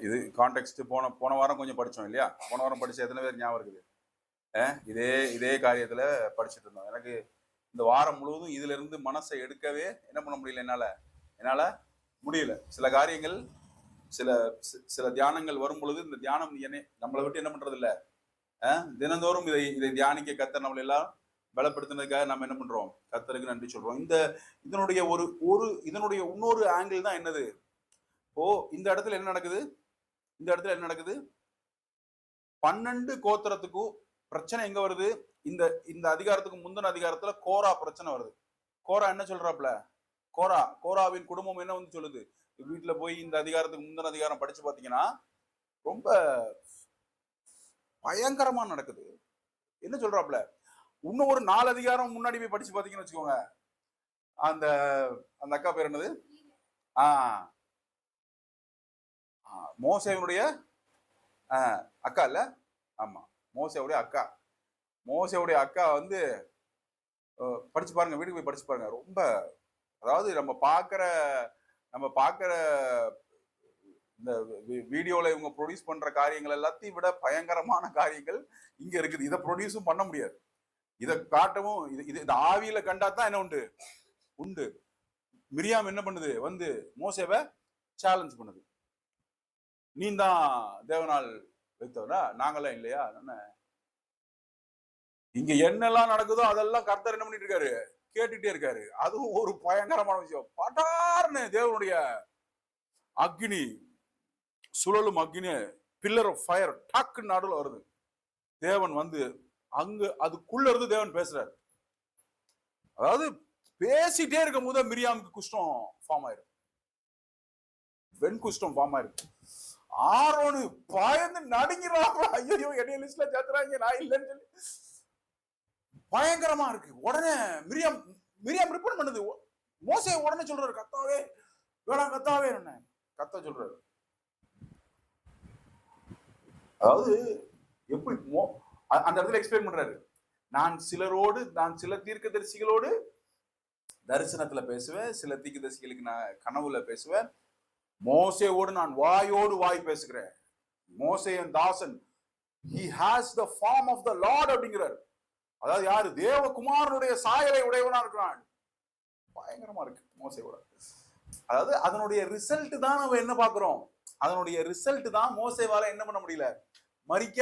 இது கான்டெக்ட் போன போன வாரம் கொஞ்சம் படிச்சோம் இல்லையா? போன வாரம் படிச்ச எத்தனை பேர் ஞாபகம் இருக்குது? இதே இதே காரியத்துல படிச்சுட்டு இருந்தோம். எனக்கு இந்த வாரம் முழுவதும் இதுல இருந்து மனசை எடுக்கவே என்ன பண்ண முடியல என்னால முடியல. சில காரியங்கள் சில சில தியானங்கள் வரும் பொழுது இந்த தியானம் நம்மளை விட்டு என்ன பண்றது இல்ல. தினந்தோறும் இதை தியானிக்க கத்தர் நம்மளை எல்லாம் பலப்படுத்தினதுக்காக நம்ம என்ன பண்றோம்? கத்தருக்கு நன்றி சொல்றோம். இதனுடைய இதனுடைய இன்னொரு ஆங்கிள் தான் என்னது? இந்த இடத்துல என்ன நடக்குது? இந்த இடத்துல என்ன நடக்குது? 12 கோத்திரத்துக்கும் பிரச்சனை எங்க வருது? இந்த அதிகாரத்துக்கு முந்தின அதிகாரத்துல கோரா பிரச்சனை வருது. கோரா என்ன சொல்றாப்ல? கோராவின் குடும்பம் என்ன வந்து சொல்லுது? வீட்டுல போய் இந்த அதிகாரத்துக்கு முந்தின அதிகாரம் படிச்சு பாத்தீங்கன்னா ரொம்ப பயங்கரமா நடக்குது. என்ன சொல்றாப்ல? இன்னும் ஒரு 4 அதிகாரம் முன்னாடி போய் படிச்சு பாத்தீங்கன்னு வச்சுக்கோங்க. அந்த அக்கா பேர் என்னது? மோசேவனுடைய அக்கா இல்ல? ஆமா, மோசேவுடைய அக்கா வந்து படிச்சு பாருங்க, வீட்டுக்கு போய் படிச்சு பாருங்க. ரொம்ப, அதாவது நம்ம பாக்குற இந்த வீடியோல இவங்க ப்ரொடியூஸ் பண்ற காரியங்கள் எல்லாத்தையும் விட பயங்கரமான காரியங்கள் இங்க இருக்குது. இதை ப்ரொடியூஸும் பண்ண முடியாது. இதை காட்டவும் இந்த ஆவியில கண்டாதான் என்ன உண்டு. மிரியாம் என்ன பண்ணுது? வந்து மோசேவை சேலஞ்ச் பண்ணுது. நீ தான் தேவனால் வைத்தவரா, நாங்களாம் இல்லையா? இங்க என்னெல்லாம் நடக்குதோ அதெல்லாம் கர்த்தர் என்ன பண்ணிட்டு இருக்காரு? கேட்டுட்டே இருக்காரு. அதுவும் ஒரு பயங்கரமான விஷயம். பட்டார்னு தேவனுடைய அக்னி, சுழலும் அக்னி, பில்லர் ஆஃப் ஃபயர் டக்கு நடுவில் வருது. தேவன் வந்து அங்க அதுக்குள்ள இருந்து தேவன் பேசுறாரு. அதாவது பேசிட்டே இருக்கும் போது மிரியாமுக்கு குஷ்டம் ஃபார்ம் ஆயிரும். வெண்குஷ்டம் ஃபார்ம் ஆயிருக்கு. ஆரோனு பயந்து நடுங்கிறாங்க. ஐயோ, என்னைய லிஸ்ட்ல சேர்த்துறாங்க, நான் இல்லைன்னு சொல்லி பயங்கரமா இருக்கு. உடனே மிரியாம் ரிப்போர்ட் பண்ணுது. மோசே உடனே சொல்றாரு, கத்தாவே வேணாம், கத்தாவே என்ன கத்த சொல்றாரு. அதாவது எப்படி அந்த இடத்துல எக்ஸ்பிளைன் பண்றாரு. நான் சில தீர்க்கதரிசிகளோடு தரிசனத்துல பேசுவேன், சில தீர்க்கதரிசிகளுக்கு நான் கனவுல பேசுவேன். மோசேவோடு நான் வாயோடு வாய் பேசுகிறேன். மோசேயன் தாசன், he has the form of the Lord அப்படிங்கிறார். அதாவது யாரு? தேவகுமாரனுடைய சாயலை உடையவனா இருக்கிறான். பயங்கரமா இருக்கு மோசேவோட. அதாவது அதனுடைய ரிசல்ட் தான் நம்ம என்ன பாக்குறோம்? அதனுடைய ரிசல்ட் தான் மோசேவால என்ன பண்ண முடியல, மறிக்க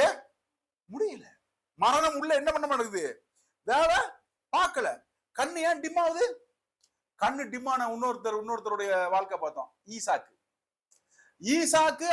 முடியல. மரணம் உள்ள என்ன பண்ண மாட்டேங்குது, வேலை பார்க்கல. கண்ணு ஏன் டிம் ஆகுது? கண்ணு டிம்மான இன்னொருத்தருடைய வாழ்க்கை பார்த்தோம். ஈசாக்கு